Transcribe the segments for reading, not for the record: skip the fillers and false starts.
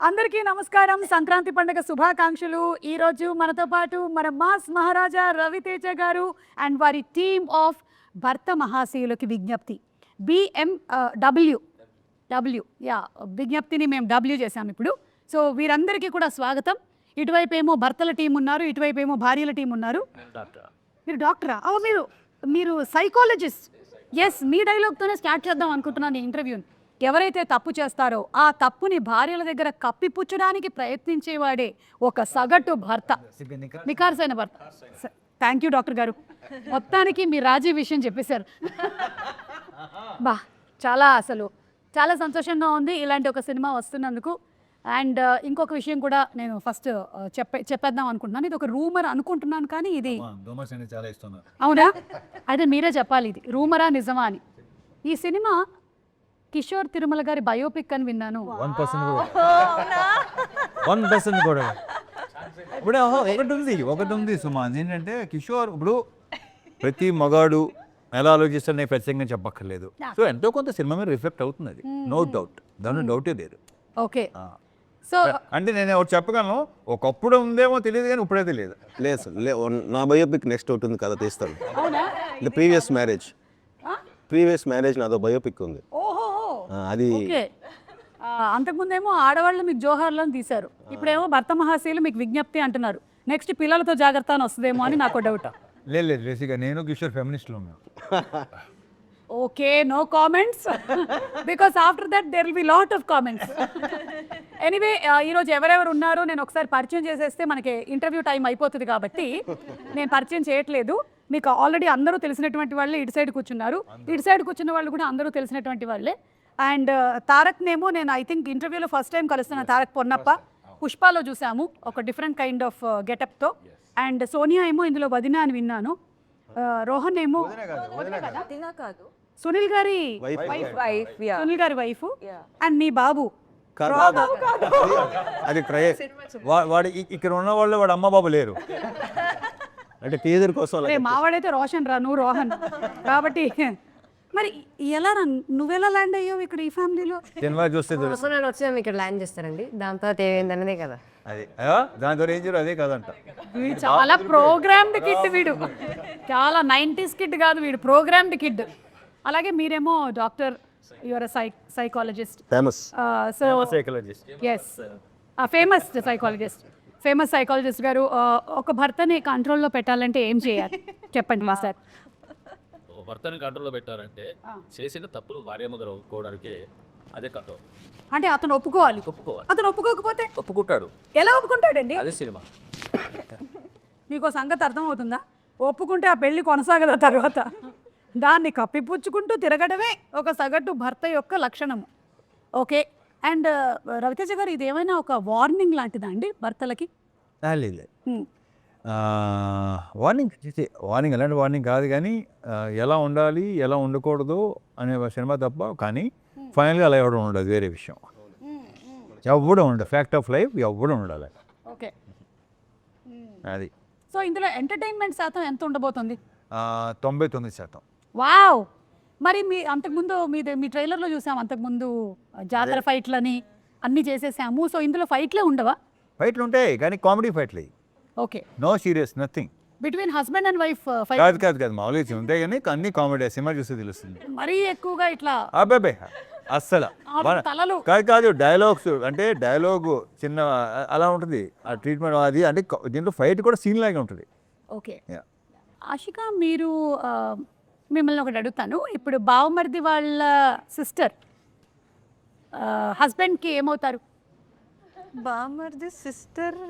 అందరికీ నమస్కారం. సంక్రాంతి పండుగ శుభాకాంక్షలు. ఈ రోజు మనతో పాటు మన మాస్ మహారాజా రవితేజ గారు అండ్ వారి టీమ్ ఆఫ్ భర్త మహాశయులకి విజ్ఞప్తి BMW విజ్ఞప్తిని మేము W చేసాం ఇప్పుడు. సో వీరందరికీ కూడా స్వాగతం. ఇటువైపు ఏమో భర్తల టీం ఉన్నారు, ఇటువైపు ఏమో భార్యల టీం ఉన్నారు. మీరు డాక్టరా? మీరు సైకాలజిస్ట్. ఎస్, మీ డైలాగ్తోనే స్టార్ట్ చేద్దాం అనుకుంటున్నాను ఈ ఇంటర్వ్యూని. ఎవరైతే తప్పు చేస్తారో ఆ తప్పుని భార్యల దగ్గర కప్పిపుచ్చడానికి ప్రయత్నించేవాడే ఒక సగటు భర్త, నికార్సైన భర్త. థ్యాంక్ యూ డాక్టర్ గారు, మొత్తానికి మీ రాజీ విషయం చెప్పేశారు. చాలా సంతోషంగా ఉంది ఇలాంటి ఒక సినిమా వస్తున్నందుకు. అండ్ ఇంకొక విషయం కూడా నేను ఫస్ట్ చెప్పేద్దాం అనుకుంటున్నాను. ఇది ఒక రూమర్ అనుకుంటున్నాను, కానీ ఇది అవునా? అయితే మీరే చెప్పాలి, ఇది రూమరా నిజమా అని. ఈ సినిమా కిషోర్ తిరుమల గారి బయోపిక్ అని విన్నాను. 1% కూడా ఇప్పుడు ఒకటి ఉంది సుమా. ఏంటంటే కిషోర్ ఇప్పుడు ప్రతి మగాడు ఎలా ఆలోచిస్తాడు నేను ప్రత్యేకంగా చెప్పక్కర్లేదు. సో ఎంతో కొంత సినిమా మీద రిఫ్లెక్ట్ అవుతుంది, అది నో డౌట్, దాని డౌటే లేదు. ఓకే, సో అంటే నేను ఒకటి చెప్పగలను, ఒకప్పుడు ఉందేమో తెలియదు కానీ ఇప్పుడే తెలియదు. లేదు నా బయోపిక్ నెక్స్ట్ ఒకటి ఉంది కదా, తీస్తాను. అవునా? ప్రీవియస్ మ్యారేజ్ నాదో బయోపిక్ ఉంది. అది ఓకే. అంతకుముందేమో ఆడవాళ్ళు మీకు జోహార్లను తీశారు, ఇప్పుడేమో భర్త మహాశయులు మీకు విజ్ఞప్తి అంటున్నారు. నెక్స్ట్ పిల్లలతో జాగ్రత్త అని వస్తుందేమో అని నాకు డౌట్. లేదు బేసిక్గా నేను కిషోర్ ఫెమినిస్ట్లో ఉన్నాను. Okay, no comments because after that there will be lot of comments. Anyway, ఈరోజు ఎవరెవరు ఉన్నారో నేను ఒకసారి పరిచయం చేసేస్తే మనకి ఇంటర్వ్యూ టైం అయిపోతుంది కాబట్టి నేను పరిచయం చేయట్లేదు. మీకు ఆల్రెడీ అందరూ తెలిసినటువంటి వాళ్ళే ఇటు సైడ్ కూర్చున్నారు, ఇటు సైడ్ కూర్చున్న వాళ్ళు కూడా అందరూ తెలిసినటువంటి వాళ్ళే. అండ్ తారక్నేమో నేను ఐ థింక్ ఇంటర్వ్యూలో ఫస్ట్ టైం కలుస్తున్నాను. తారక్ పొన్నప్ప పుష్పాలో చూసాము ఒక డిఫరెంట్ కైండ్ ఆఫ్ గెటప్తో. అండ్ సోనియా ఏమో ఇందులో వదిన అని విన్నాను. రోహన్ ఏమో సునీల్ గారి వైఫ్ అండ్ మీ బాబు. అది వాడు ఇక్కడ ఉన్న వాళ్ళు వాడు అమ్మ బాబు లేరు అంటే టీజర్ కోసం. మావాడైతే రోషన్ రా, నువ్వు రోహన్ కాబట్టి. మరి ఎలా నువ్వెలా ల్యాండ్ అయ్యావు ఇక్కడ ఈ ఫ్యామిలీలో? సినిమా చూస్తే నేను వచ్చాము ఇక్కడ ల్యాండ్ చేస్తారండి, దాని తర్వాత ఏమైందన్నదే కదా. అది దాంతో ఏం చేయరు, అదే కదంట. వీడు చాలా ప్రోగ్రామ్డ్ కిడ్, వీడు చాలా 90s కిడ్ కాదు, వీడు ప్రోగ్రామ్డ్ కిడ్. అలాగే మీరేమో doctor, your psychologist, famous famous psychologist గారు. ఒక భర్తని కంట్రోల్లో పెట్టాలంటే ఏం చేయాలి చెప్పండి మా సార్. భర్తని కంట్రోల్లో పెట్టారంటే చేసిన తప్పులు భార్యమ్మ గారు ఒప్పుకోవడానికి అదే కంట్రోల్. అంటే అతను ఒప్పుకోవాలి. అతను ఒప్పుకోకపోతే ఒప్పుకుంటాడు. ఎలా ఒప్పుకుంటాడండి? అదే సినిమా. మీకు సంగతి అర్థమవుతుందా? ఒప్పుకుంటే ఆ పెళ్లి కొనసాగదా తర్వాత? దాన్ని కప్పిపుచ్చుకుంటూ తిరగడమే ఒక సగటు భర్త యొక్క లక్షణము. ఓకే. అండ్ రవితేజ గారు, ఇది ఏమైనా ఒక వార్నింగ్ లాంటిదా అండి భర్తలకి? లేదు, వార్నింగ్ అలాంటి వార్నింగ్ కాదు, కానీ ఎలా ఉండాలి ఎలా ఉండకూడదు అనే సినిమా తప్ప. కానీ ఫైనల్గా అలా ఎవడం ఉండదు, వేరే విషయం. ఎవడం ఉండదు, ఫ్యాక్ట్ ఆఫ్ లైఫ్ ఎవడం ఉండాలి. ఓకే, అది. సో ఇందులో ఎంటర్టైన్మెంట్ శాతం ఎంత ఉండబోతుంది? 99%. వావ్. మరి అంతకుముందు మీ ట్రైలర్లో చూసాం, అంతకుముందు జాతర ఫైట్లని అన్నీ చేసేసాము. సో ఇందులో ఫైట్లే ఉండవా? ఫైట్లు ఉంటాయి కానీ కామెడీ ఫైట్లు. Okay, no serious, nothing. Between husband and wife fight కాదు మామూలుగా ఉంటాయి కానీ అన్ని కామెడీ. సినిమా చూస్తే తెలుస్తుంది. మరీ ఎక్కువగా ఇట్లా అబ్బాయి అస్సలు తలలు కాదు. డైలాగ్స్ అంటే డైలాగ్ చిన్న అలా ఉంటుంది, ఆ ట్రీట్మెంట్ అది. అంటే దీంట్లో ఫైట్ కూడా సీన్ లాగా ఉంటుంది. ఓకే. ఆషిక, మీరు మిమ్మల్ని ఒకటి అడుగుతాను. ఇప్పుడు బావమరిది వాళ్ళ సిస్టర్ హస్బెండ్కి ఏమవుతారు? బామర్ది సిస్టర్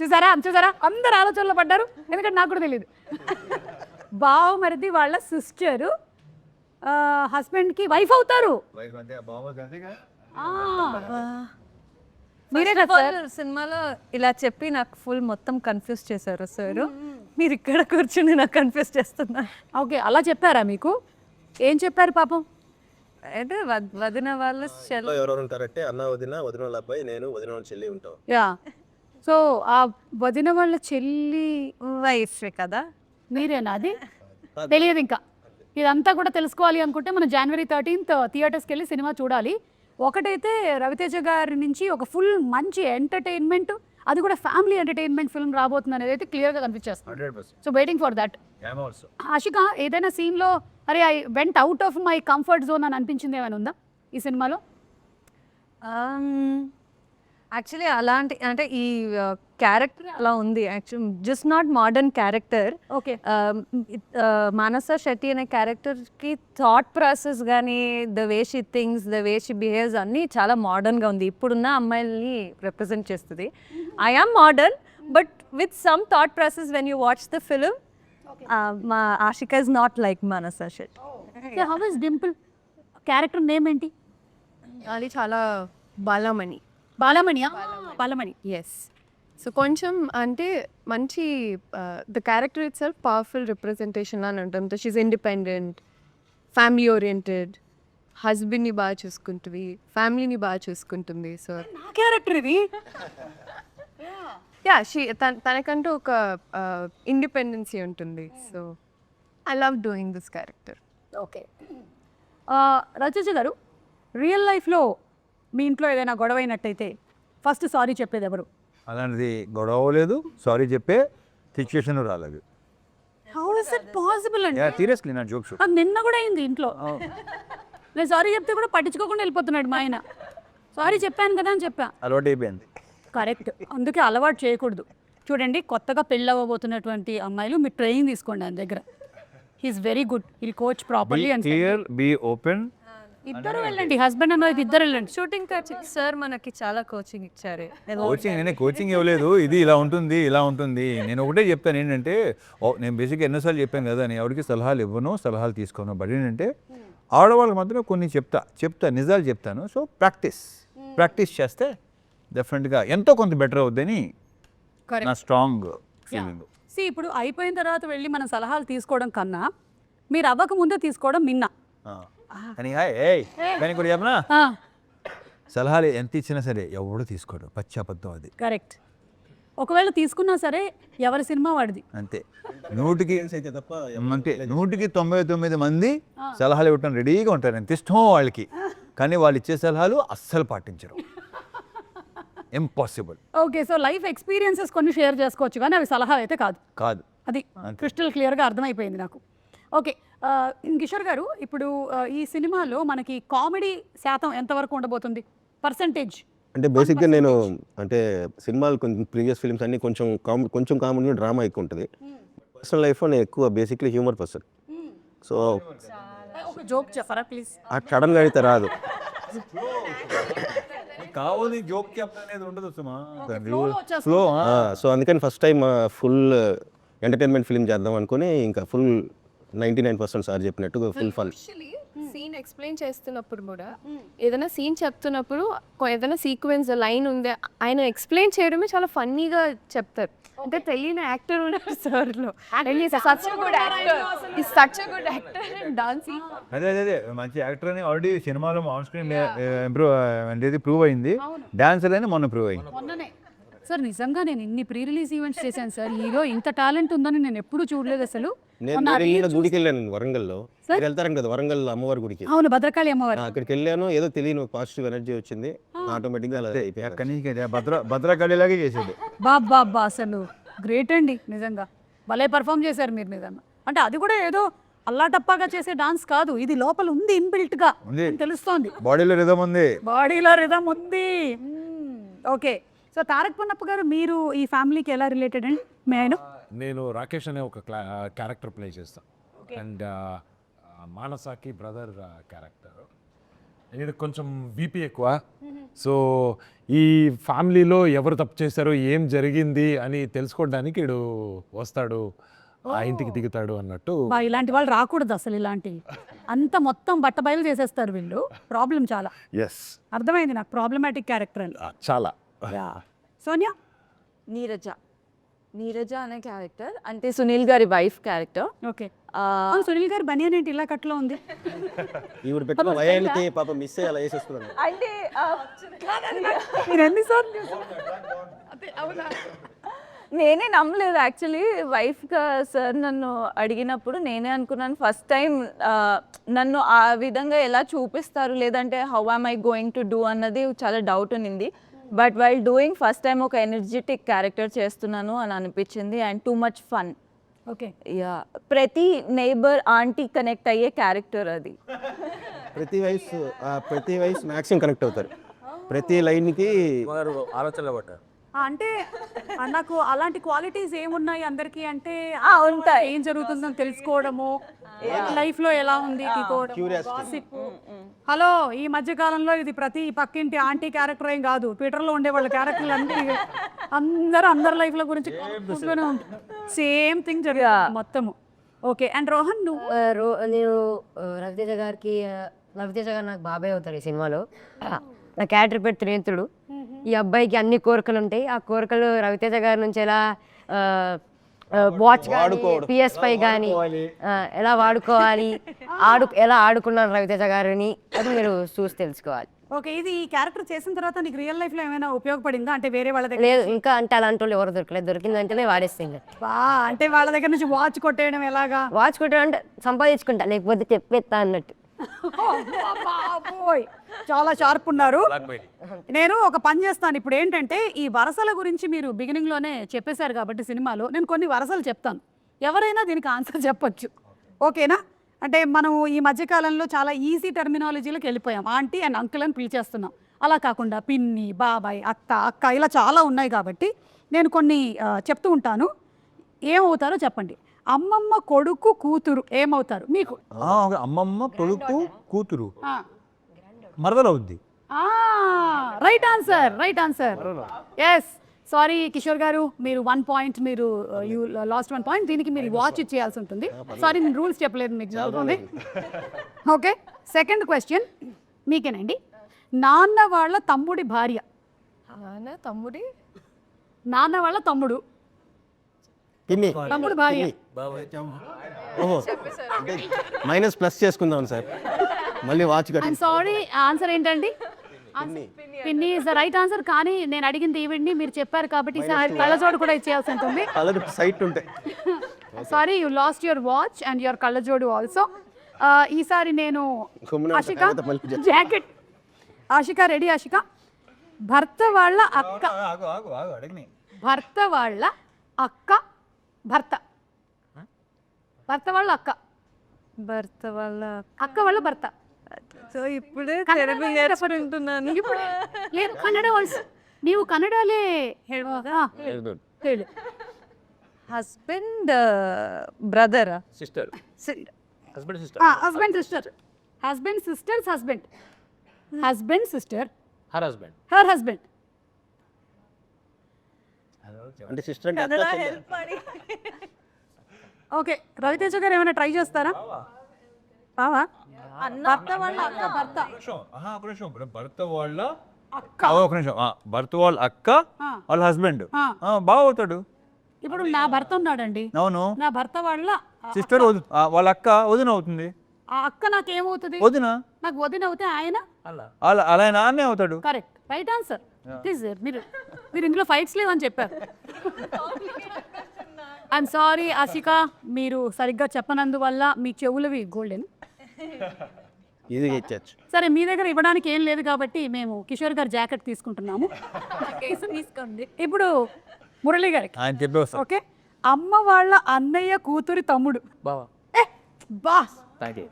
చూసారా అందరు ఆలోచనలో పడ్డారు, ఎందుకంటే నాకు కూడా తెలియదు. బావమరిది వాళ్ళ సిస్టర్ హస్బెండ్కి వైఫ్ అవుతారు. మీరే కదా సినిమాలో ఇలా చెప్పి నాకు ఫుల్ మొత్తం కన్ఫ్యూజ్ చేశారు సార్. మీరు ఇక్కడ కూర్చుని నాకు కన్ఫ్యూజ్ చేస్తున్నారు. ఓకే, అలా చెప్పారా మీకు? ఏం చెప్పారు పాపం? అంటే వదిన వాళ్ళ ఎవరెవరు ఉంటారంటే అన్న వదిన వాళ్ళ అబ్బాయి, నేను వదిన వాళ్ళ చెల్లి ఉంటాం. యా. సో ఆ వదిన వాళ్ళ చెల్లి వైఫ్ కదా మీరేనా? అది తెలియదు ఇంకా. ఇదంతా కూడా తెలుసుకోవాలి అనుకుంటే మనం January 13th థియేటర్స్కి వెళ్ళి సినిమా చూడాలి. ఒకటైతే రవితేజ గారి నుంచి ఒక ఫుల్ మంచి ఎంటర్టైన్మెంట్, అది కూడా ఫ్యామిలీ ఎంటర్టైన్మెంట్ ఫిల్మ్ రాబోతుంది అనేది అయితే క్లియర్గా కనిపించేస్తుంది. 100%. So waiting for that. Also Ashika, ఏదైనా సీన్లో అరే I went out of my comfort zone అని అనిపించింది ఏమైనా ఉందా ఈ సినిమాలో? యాక్చువల్లీ అలాంటి అంటే ఈ క్యారెక్టర్ అలా ఉంది. Actual just not modern character. Okay. Manasa Shetty అనే క్యారెక్టర్కి థాట్ ప్రాసెస్ కానీ the way she things, the way she behaves అన్నీ చాలా మోడర్న్గా ఉంది. ఇప్పుడున్న అమ్మాయిల్ని రిప్రజెంట్ చేస్తుంది. I am modern but with some thought process when you watch the film. మా Ashika is not like Manasa Shetty. How is Dimple character name ఏంటి? అది చాలా బాలమణి. బాలమణియా? బాలమణి. ఎస్. సో కొంచెం అంటే మంచి the character it self powerful representation అని ఉంటుంది. షీఈ్ ఇండిపెండెంట్, ఫ్యామిలీ ఓరియంటెడ్, హస్బెండ్ని బాగా చూసుకుంటుంది, ఫ్యామిలీని బాగా చూసుకుంటుంది. సో నా క్యారెక్టర్ ఇది. యా, తనకంటూ ఒక ఇండిపెండెన్సీ ఉంటుంది. So I love doing this character. Okay. Rachana garu, real లైఫ్లో మీ ఇంట్లో ఏదైనా గొడవ అయినట్టయితే ఫస్ట్ సారీ చెప్పేది ఎవరు? అలాంటిది గొడవ లేదు, సారీ చెప్పే సిచ్యుయేషన్ రాలేదు. హౌ ఇస్ ఇట్ పాసిబుల్ అండి? సీరియస్లీ నా జోక్ షూట్. అది నిన్న కూడా అయింది ఇంట్లో. నేను సారీ చెప్తే కూడా పట్టించుకోకుండా వెళ్ళిపోతున్నాడు మా ఆయన. సారీ చెప్పాను కదా అని చెప్పా. అలవాటు అయిపోయింది. కరెక్ట్, అందుకే అలవాటు చేయకూడదు. చూడండి, కొత్తగా పెళ్ళి అవ్వబోతున్నటువంటి అమ్మాయిలు మీరు ట్రైనింగ్ తీసుకోండి ఆయన దగ్గర. He is very good, he'll coach properly. And clear, be open. ఇద్దరు వెళ్ళండి, హస్బెండ్ అండ్ వైఫ్ ఇద్దరు వెళ్ళండి. షూటింగ్ కోచింగ్ సార్ మనకి చాలా కోచింగ్ ఇచ్చారు. కోచింగ్ నేనే కోచింగ్ ఇవ్వలేదు. ఇది ఇలా ఉంటుంది, ఇలా ఉంటుంది. నేను ఒకటే చెప్తాను ఏంటంటే, నేను బేసిక్గా ఎన్నోసార్లు చెప్పాను కదా, నేను ఎవరికి సలహాలు ఇవ్వను, సలహాలు తీసుకోను. బట్ ఏంటంటే ఆడవాళ్ళకి మాత్రం కొన్ని చెప్తా నిజాలు చెప్తాను. సో ప్రాక్టీస్ చేస్తే డెఫినెట్గా ఎంతో కొంత బెటర్ అవుద్దని నా స్ట్రాంగ్ ఫీలింగ్. ఇప్పుడు అయిపోయిన తర్వాత వెళ్ళి మనం సలహాలు తీసుకోవడం కన్నా మీరు అవ్వక ముందే తీసుకోవడం మిన్నా. కానీ కానీ కూడా చెప్పనా, సలహాలు ఎంత ఇచ్చినా సరే ఎవడు తీసుకోడు, పచ్చి అబద్ధం అది. కరెక్ట్. ఒకవేళ తీసుకున్నా సరే ఎవరి సినిమా వాడిది. అంతే. 100కి అయితే తప్ప అంతే 100కి 99 మంది సలహాలు ఇవ్వటం రెడీగా ఉంటారు, ఎంత ఇష్టమో వాళ్ళకి. కానీ వాళ్ళు ఇచ్చే సలహాలు అస్సలు పాటించరు. Impossible. Okay, so life experiences కొన్ని షేర్ చేసుకోవచ్చు కానీ అవి సలహా అయితే కాదు. అది క్రిస్టల్ క్లియర్గా అర్థమైపోయింది నాకు. ఓకే, కిషోర్ గారు, ఇప్పుడు ఈ సినిమాలో మనకి కామెడీ శాతం ఎంతవరకు ఉండబోతుంది, పర్సంటేజ్? అంటే బేసిక్గా నేను అంటే సినిమాలు కొంచెం ప్రీవియస్ ఫిల్మ్స్ అన్ని కొంచెం కామెడీ, డ్రామా ఎక్కువ ఉంటుంది. పర్సనల్ లైఫ్లో నేను ఎక్కువ బేసిక్లీ హ్యూమర్ పర్సన్. సో ఒక జోక్ చెప్పరా ప్లీజ్? సడన్గా అయితే రాదు. కావాలి జోక్ చెప్పనేది ఉండదు సుమా. ఫ్లో. సో అందుకని first time full entertainment film చేద్దాం అనుకుని ఇంకా ఫుల్ 99% సార్ చెప్పినట్టు ఫుల్ ఫన్. సీన్ ఎక్స్ప్లెయిన్ చేస్తున్నప్పుడు కూడా ఏదైనా సీన్ చెప్తున్నప్పుడు ఏదైనా సీక్వెన్స్ లైన్ ఉంది, ఆయన ఎక్స్ప్లెయిన్ చేయడమే చాలా ఫన్నీగా చెప్తారు. అంటే తెలియని యాక్టర్ ఉన్నారు సార్లో. Such good actor dancing. అదే మంచి యాక్టర్ అని ఆల్రెడీ సినిమాలో ఆన్ స్క్రీన్ ఇంప్రూవ్ అనేది ప్రూవ్ అయింది. డాన్సర్ అని మొన్న ప్రూవ్ అయింది. మొన్ననే సార్, నిజంగా నేను ఇన్ని ప్రీ రిలీజ్ ఈవెంట్స్ చేశాను సార్, హీరో ఇంత టాలెంట్ ఉందని నేను ఎప్పుడూ చూడలేదు అసలు. నేను గుడికి వెళ్ళాను వరంగల్లో. మీరు వెళ్తారు కదా వరంగల్ అమ్మవారి గుడికి? అవును, భద్రకాళి అమ్మవారు. అక్కడికి వెళ్ళాను, ఏదో తెలియని పాజిటివ్ ఎనర్జీ వచ్చింది, ఆటోమేటిక్గా అలా అయిపోయాయి. అక్కడి నుంచి భద్రకాళిలాగే చేసాడు. బాబా అసలు గ్రేట్ అండి, నిజంగా భలే పర్ఫామ్ చేశారు మీరు నిజంగా. అంటే అది కూడా ఏదో అల్లాటప్పాగా చేసే డాన్స్ కాదు, ఇది లోపల ఉంది, ఇన్బిల్ట్ గా తెలుస్తోంది. బాడీలో రిథమ్ ఉంది. ఓకే, సో తారక్ పొన్నప్ప గారు, మీరు ఈ ఫ్యామిలీకి ఎలా రిలేటెడ్ అండి? నేను రాకేష్ అనే ఒక క్యారెక్టర్ ప్లే చేస్తాను. అండ్ మానసాకి బ్రదర్ క్యారెక్టర్. ఇది కొంచెం బీపీ ఎక్కువ. సో ఈ ఫ్యామిలీలో ఎవరు తప్పు చేశారో, ఏం జరిగింది అని తెలుసుకోవడానికి వీడు వస్తాడు, ఆ ఇంటికి దిగుతాడు అన్నట్టు. ఇలాంటి వాళ్ళు రాకూడదు అసలు, ఇలాంటి అంత మొత్తం బట్టబయలు చేసేస్తారు వీళ్ళు. ప్రాబ్లం చాలా. ఎస్, అర్థమైంది నాకు, ప్రాబ్లమాటిక్ క్యారెక్టర్ అని. చాలా. సోనియా? నీరజ అనే క్యారెక్టర్ అంటే సునీల్ గారి వైఫ్ క్యారెక్టర్. ఓకే, సునీల్ గారి బనియన్ ఏంటి ఇలా కట్లో ఉంది? ఈవిడ పెట్టిన వయానికి పాప మిస్ అయ్యి అలా వేసేస్తున్నాను. అంటే మీరు ఎన్నిసార్లు? అవునా? నేనే నమ్మలేదు యాక్చువల్లీ వైఫ్గా సార్ నన్ను అడిగినప్పుడు నేనే అనుకున్నాను ఫస్ట్ టైం నన్ను ఆ విధంగా ఎలా చూపిస్తారు లేదంటే how am I going to do అన్నది చాలా డౌట్ ఉన్నింది. But while doing first time ఒక ఎనర్జెటిక్ క్యారెక్టర్ చేస్తున్నాను అని అనిపించింది and too much fun. Okay, yeah, ప్రతి నైబర్ ఆంటీ కనెక్ట్ అయ్యే క్యారెక్టర్ అది. ప్రతి వయసు మ్యాక్సిమం కనెక్ట్ అవుతారు. ప్రతి లైన్కి ఆలోచనలో పడ్డారు. అంటే నాకు అలాంటి క్వాలిటీస్ ఏమున్నాయి అందరికి అంటే ఉంటాయి. ఏం జరుగుతుందని తెలుసుకోవడము, లైఫ్ లో ఎలా ఉంది హలో ఈ మధ్య కాలంలో ఇది ప్రతి పక్కింటి ఆంటీ క్యారెక్టర్ ఏం కాదు, ట్విట్టర్ లో ఉండే వాళ్ళ క్యారెక్టర్లు అందరి లైఫ్ లో గురించి సేమ్ థింగ్ జరుగుతుంది మొత్తము. ఓకే, అండ్ రోహన్ నువ్వు? నేను రవితేజ గారికి రవితేజ గారు నాకు బాబాయ్ అవుతారు ఈ సినిమాలో. నా క్యారెక్టర్ పేరు త్రినేత్రుడు. ఈ అబ్బాయికి అన్ని కోరికలు ఉంటాయి. ఆ కోరికలు రవితేజ గారి నుంచి ఎలా వాచ్ కానీ PS5 కానీ ఎలా వాడుకోవాలి, ఎలా ఆడుకున్నారు రవితేజ గారిని అది మీరు చూసి తెలుసుకోవాలి. ఓకే, ఇది ఈ క్యారెక్టర్ చేసిన తర్వాత నీకు రియల్ లైఫ్ లో ఏమైనా ఉపయోగపడిందా? అంటే వేరే వాళ్ళ దగ్గర లేదు ఇంకా అంటే అలాంటి వాళ్ళు ఎవరు దొరకలేదు, దొరికిందంటేనే వాడేస్తాం. అంటే వాళ్ళ దగ్గర నుంచి వాచ్ కొట్టేయడం ఎలాగా? వాచ్ కొట్టాడంటే సంపాదించుకుంటా, లేకపోతే చెప్పేస్తా అన్నట్టు. చాలా షార్ప్ ఉన్నారు. నేను ఒక పని చేస్తాను ఇప్పుడు. ఏంటంటే ఈ వరసల గురించి మీరు బిగినింగ్ లోనే చెప్పేశారు కాబట్టి సినిమాలో నేను కొన్ని వరసలు చెప్తాను, ఎవరైనా దీనికి ఆన్సర్ చెప్పొచ్చు. ఓకేనా? అంటే మనం ఈ మధ్యకాలంలో చాలా ఈజీ టెర్మినాలజీలోకి వెళ్ళిపోయాం. ఆంటీ అండ్ అంకుల్ అని పిలిచేస్తున్నాం. అలా కాకుండా పిన్ని, బాబాయ్, అక్క ఇలా చాలా ఉన్నాయి కాబట్టి నేను కొన్ని చెప్తూ ఉంటాను. ఏమవుతారో చెప్పండి. అమ్మమ్మ కొడుకు కూతురు ఏమవుతారు మీకు? అమ్మమ్మ కొడుకు కూతురు మరదలవుద్ది. Right answer. Yes, sorry Kishore garu, మీరు 1 పాయింట్, మీరు యూ లాస్ట్ 1 పాయింట్. దీనికి మీరు వాచ్ ఇచ్చేయాల్సి ఉంటుంది. సారీ, నేను రూల్స్ చెప్పలేదు మీకు జరుగుతుంది. ఓకే, సెకండ్ క్వశ్చన్ మీకేనండి. నాన్న వాళ్ళ తమ్ముడి భార్య. నాన్న వాళ్ళ తమ్ముడు భార్య. ఓహో, మైనస్ ప్లస్ చేసుకుందాం సార్, మళ్ళీ వాచ్ కట్టి. సారీ, ఆన్సర్ ఏంటండి? పిన్ని ఇస్ ద రైట్ ఆన్సర్. కానీ నేను అడిగింది ఈవిడ్ని, మీరు చెప్పారు కాబట్టి కళ్ళజోడు కూడా ఇచ్చేయాల్సి ఉంటుంది. సైట్ ఉంటాయి. Sorry, you lost your watch and your కళ్ళజోడు ఆల్సో. ఈసారి నేను ఆశిక జాకెట్. ఆశిక రెడీ? ఆశిక, భర్త వాళ్ళ అక్క. భర్త వాళ్ళ అక్క. భర్త వాళ్ళ అక్క. భర్త వాళ్ళ అక్క వాళ్ళ భర్త. సో ఇప్పుడే తెలుగు నేర్చుకుంటున్నాను. ఇప్పుడు లేదు, కన్నడ వాయిస్. ನೀವು ಕನ್ನಡಲೇ ಹೇಳುವಾಗ ಹೇಳಿ. Husband brother sister, husband sister, husband sister, husband sister's husband, husband sister, her husband, her husband. అంటే సిస్టర్ అంటే ఓకే, రవితేజ గారు ఏమైనా ట్రై చేస్తారా? బావా, భర్త వాళ్ళ అక్క. భర్త భర్త వాళ్ళ అక్క. ఒక నిమిషం, భర్త వాళ్ళ అక్క వాళ్ళ హస్బెండ్ బాగా అవుతాడు. ఇప్పుడు నా భర్త ఉన్నాడండి. అవును, నా భర్త వాళ్ళ సిస్టర్ వాళ్ళ అక్క వదిన అవుతుంది. ఆ అక్క నాకేమవుతుంది? వదిన. నాకు వదిన అవుతే ఆయన అలా నాన్నే అవుతాడు. Correct, right answer. ప్లీజ్ మీరు ఇందులో ఫైట్స్ లేవని చెప్పారు. ఐఎమ్ సారీ ఆశిక, మీరు సరిగ్గా చెప్పనందువల్ల మీ చెవులవి గోల్డెన్. ఇది ఇచ్చచ్చు. సరే, మీ దగ్గర ఇవ్వడానికి ఏం లేదు కాబట్టి మేము కిషోర్ గారి జాకెట్ తీసుకుంటున్నాము. తీసుకోండి. ఇప్పుడు మురళి గారికి ఆయన చెప్పేస్తా. ఓకే, అమ్మ వాళ్ళ అన్నయ్య కూతురి తమ్ముడు. బావా. Boss, thank you.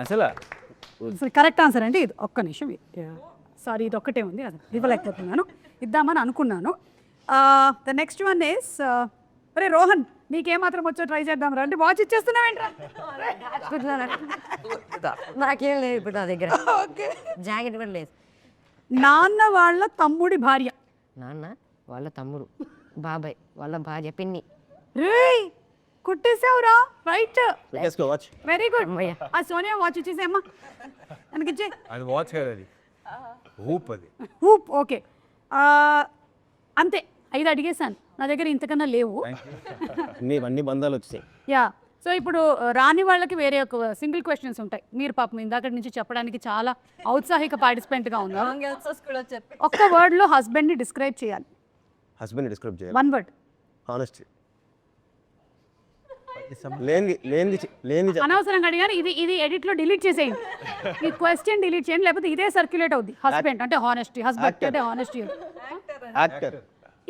అసలు కరెక్ట్ ఆన్సర్ అండి ఇది. ఒక్క నిమిషం, సారీ ఇది ఒక్కటే ఉంది, అది ఇవ్వలేకపోతున్నాను. ఇద్దామని అనుకున్నాను. ద నెక్స్ట్ వన్ ఇస్, అరే రోహన్, నీకేమాత్రం వచ్చో ట్రై చేద్దాం రా. అంటే వాచ్ ఇచ్చేస్తున్నావేంట్రా? నాకేం లేదు ఇప్పుడు నా దగ్గర, జాకెట్ కూడా లేదు. నాన్న వాళ్ళ తమ్ముడి భార్య. నాన్న వాళ్ళ తమ్ముడు, బాబాయ్ వాళ్ళ భార్య పిన్ని. రేయ్, కొట్టేసావురా. Right, watch. Very good. ఆ సోనియా వాచ్ ఇచ్చేసేమ్మా, ನನಗಿచ్చే. అది వాచ్ కాదు, అది హూప్. అది హూప్. ఓకే, అంతే. 5 అడిగేశాను, నా దగ్గర ఇంతకన్నా లేవు. అన్ని బంధాలు వచ్చాయి. యా, సో ఇప్పుడు రాని వాళ్ళకి వేరే ఒక సింగిల్ క్వశ్చన్స్ ఉంటాయి. మీరు పాపం ఇందాక నుంచి చెప్పడానికి చాలా ఔత్సాహిక పార్టిసిపెంట్గా ఉన్నారు. ఒక్క వర్డ్లో హస్బెండ్ని డిస్క్రైబ్ చేయాలి. హస్బెండ్ డిస్క్రైబ్ చేయాలి. 1 word. హానెస్టీ లేని అనవసరంగా అడిగారు. ఇది ఎడిట్ లో డిలీట్ చేసేయండి. ఈ క్వశ్చన్ డిలీట్ చేయండి, లేకపోతే ఇదే సర్క్యులేట్ అవుద్ది. హస్బెండ్ అంటే హానెస్టీ, హస్బెండ్ అంటే హానెస్టీ. యాక్టర్.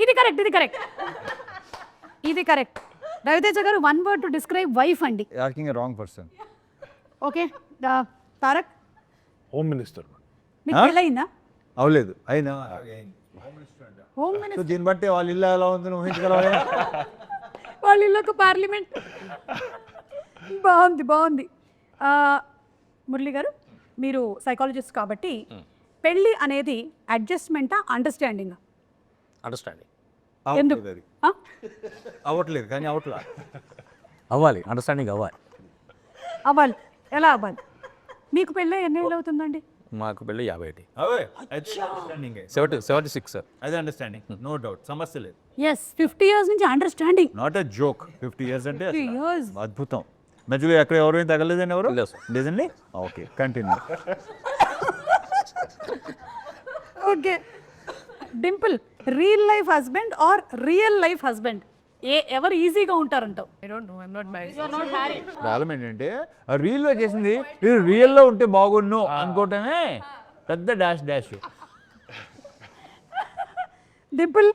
ఇది కరెక్ట్, ఇది కరెక్ట్. రవితేజ గారు, 1 word టు డిస్క్రైబ్ వైఫ్ అండి. Acting wrong person. Okay, Tarak, home minister. మీకు పెళ్ళయిందా? అవలేదు అయినా హోమ్ సో మినిస్టర్ దీన్ని బట్టి వాళ్ళ ఇల్లు ఎలా ఉందని ఊహించగలవా? వాళ్ళ ఇల్లు పార్లమెంట్. బాగుంది. మురళి గారు, మీరు సైకాలజిస్ట్ కాబట్టి పెళ్ళి అనేది అడ్జస్ట్మెంటా, అండర్స్టాండింగ్? అండర్స్టాండింగ్ ఎందుకు? అది అవ్వట్లేదు కానీ అవట్లా. అవ్వాలి, అండర్స్టాండింగ్ అవ్వాలి. అవ్వాలి. ఎలా అవ్వాలి? మీకు పెళ్ళి ఎన్ని ఏళ్ళు అవుతుందండి? మాకు పెళ్ళి 51. అవే అండర్స్టాండింగ్ 76 సార్. అదే అండర్స్టాండింగ్, నో డౌట్, సమస్య లేదు. ఎస్, 50 years నుంచి understanding. Not a joke. 50 years అంటే 50 years. అద్భుతం. మధ్యలో ఎక్కడ ఎవరైనా తగలేదని ఎవరు లేదు సార్. లేదండి. Okay, continue. Okay, Dimple, real life husband or real life husband, ఎవరు ఈజీగా ఉంటారంటావు? ప్రాబ్లం ఏంటంటే ఆ రీల్లో చేసింది ఇది రియల్లో ఉంటే బాగున్ను అనుకోవటమే పెద్ద డాష్. డింపుల్,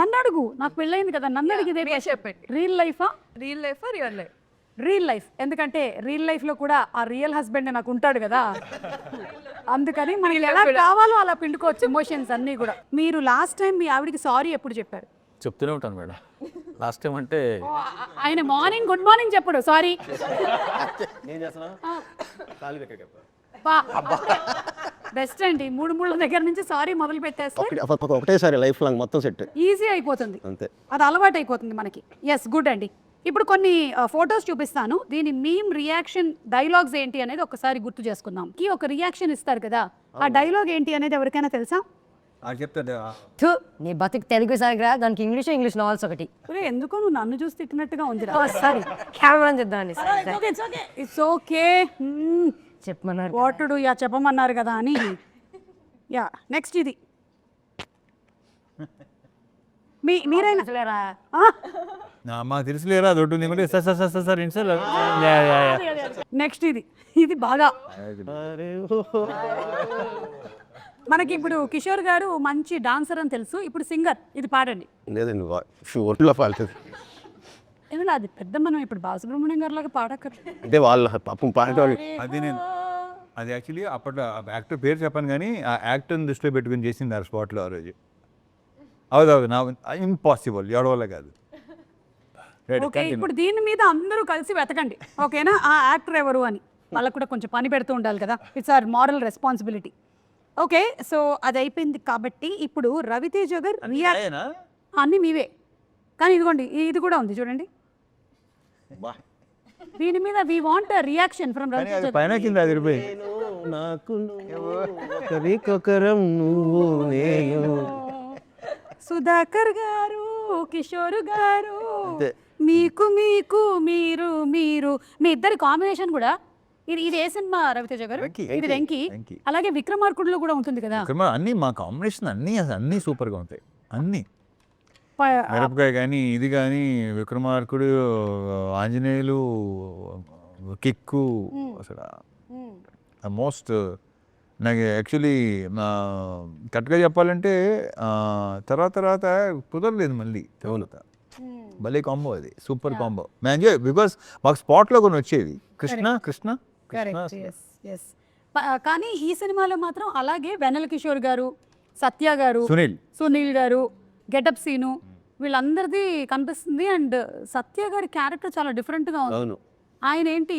నన్ను అడుగు, నాకు పెళ్ళయింది కదా, నన్ను అడిగితే చెప్పండి. రియల్ లైఫా? Real life real life? Real life. ఎందుకంటే రియల్ లైఫ్ లో కూడా ఆ రియల్ హస్బెండ్ నాకు ఉంటాడు కదా, అందుకని మనకి ఎలా కావాలో అలా పిండుకోవచ్చు ఎమోషన్స్ అన్నీ కూడా. మీరు లాస్ట్ టైం మీ ఆవిడకి సారీ ఎప్పుడు చెప్పారు? చెప్తూనే ఉంటాను మేడం. లాస్ట్ టైం అంటే ఆయన మార్నింగ్ గుడ్ మార్నింగ్ చెప్పడు, సారీ. బెస్ట్ అండి, 3 ముళ్ళ దగ్గర నుంచి సారీ మొదలు పెట్టేస్తే ఒకటేసారి లైఫ్ లాంగ్ మొత్తం సెట్ ఈజీ అయిపోతుంది, అంతే. అది అలవాటు అయిపోతుంది మనకి. ఎస్, గుడ్ అండి. ఇప్పుడు కొన్ని ఫొటోస్ చూపిస్తాను, దీని మీమ్ రియాక్షన్ డైలాగ్స్ ఏంటి అనేది ఒకసారి గుర్తు చేసుకుందాం. ఒక రియాక్షన్ ఇస్తారు కదా, ఆ డైలాగ్ ఏంటి అనేది ఎవరికైనా తెలుసా? చెప్తాడు. థు, నీ బతుకు తెలుగు సరిగ్గా, దానికి ఇంగ్లీష్ నావెల్స్ ఒకటి. ఎందుకో నువ్వు నన్ను చూసి తిట్టినట్టుగా ఉంది. సారీ, కెమెరా చేద్దామని. ఇట్స్ ఓకే, చెప్పమన్నారు. వాటుడు యా చెప్పమన్నారు కదా అని. యా, నెక్స్ట్ ఇది మీరైనా మాకు తెలుసులేరా దొడ్డు నీకుంటే సార్ ఏంటి సార్. నెక్స్ట్ ఇది బాగా మనకి ఇప్పుడు కిషోర్ గారు మంచి డాన్సర్ అని తెలుసు, ఇప్పుడు సింగర్. ఇది పాడండి. లేదండి, షూర్లో పాడుతుంది. ఏమన్నా అది పెద్ద, మనం ఇప్పుడు బాలసుబ్రహ్మణ్యం గారి లాగా పాడక్కర్లేదు. అంటే వాళ్ళ పాపం పాడేవాళ్ళు. అది యాక్చువల్లీ అప్పట్లో యాక్టర్ పేరు చెప్పాను కానీ ఆ యాక్టర్ని దృష్టిలో పెట్టుకుని చేసింది ఆ స్పాట్లో ఆ రోజు. అవును, నా ఇంపాసిబుల్, ఎవడవల్ల కాదు. ఓకే, ఇప్పుడు దీని మీద అందరూ కలిసి వెతకండి, ఓకేనా? ఆ యాక్టర్ ఎవరు అని వాళ్ళకు కూడా కొంచెం పని పెడుతూ ఉండాలి కదా, it's our moral responsibility. Okay, so అది అయిపోయింది కాబట్టి ఇప్పుడు రవితేజ గారు అన్నీ మీవే, కానీ ఇదిగోండి ఇది కూడా ఉంది చూడండి. దీని మీద we want reaction from Raviteja. పైన కింద 10 రూపాయలు. సుధాకర్ గారు, కిషోర్ గారు, మీకు మీరు మీ ఇద్దరి కాంబినేషన్ కూడా. ఇది ఏ సినిమా రవితేజ గారు? ఇది వెంకీ. అలాగే విక్రమార్కుడులో కూడా ఉంటుంది కదా. అన్ని మా కాంబినేషన్ అన్నీ సూపర్గా ఉంటాయి. అన్నీ మిరపకాయ కానీ ఇది కానీ విక్రమార్కుడు, ఆంజనేయులు, కిక్కు, అసలు మోస్ట్ నాకు యాక్చువల్లీ కరెక్ట్గా చెప్పాలంటే తర్వాత కుదరలేదు మళ్ళీ. భలే కాంబో, అది సూపర్ కాంబో. మేము ఎంజాయ్ బికాస్ మాకు స్పాట్లో కొన్ని వచ్చేవి. కృష్ణ. కానీ ఈ సినిమాలో మాత్రం అలాగే వెన్నెల కిషోర్ గారు, సత్య గారు, సునీల్ గారు, గెటప్ సీను, వీళ్ళందరిది కనిపిస్తుంది. అండ్ సత్య గారి క్యారెక్టర్ చాలా డిఫరెంట్గా ఉంది. ఆయన ఏంటి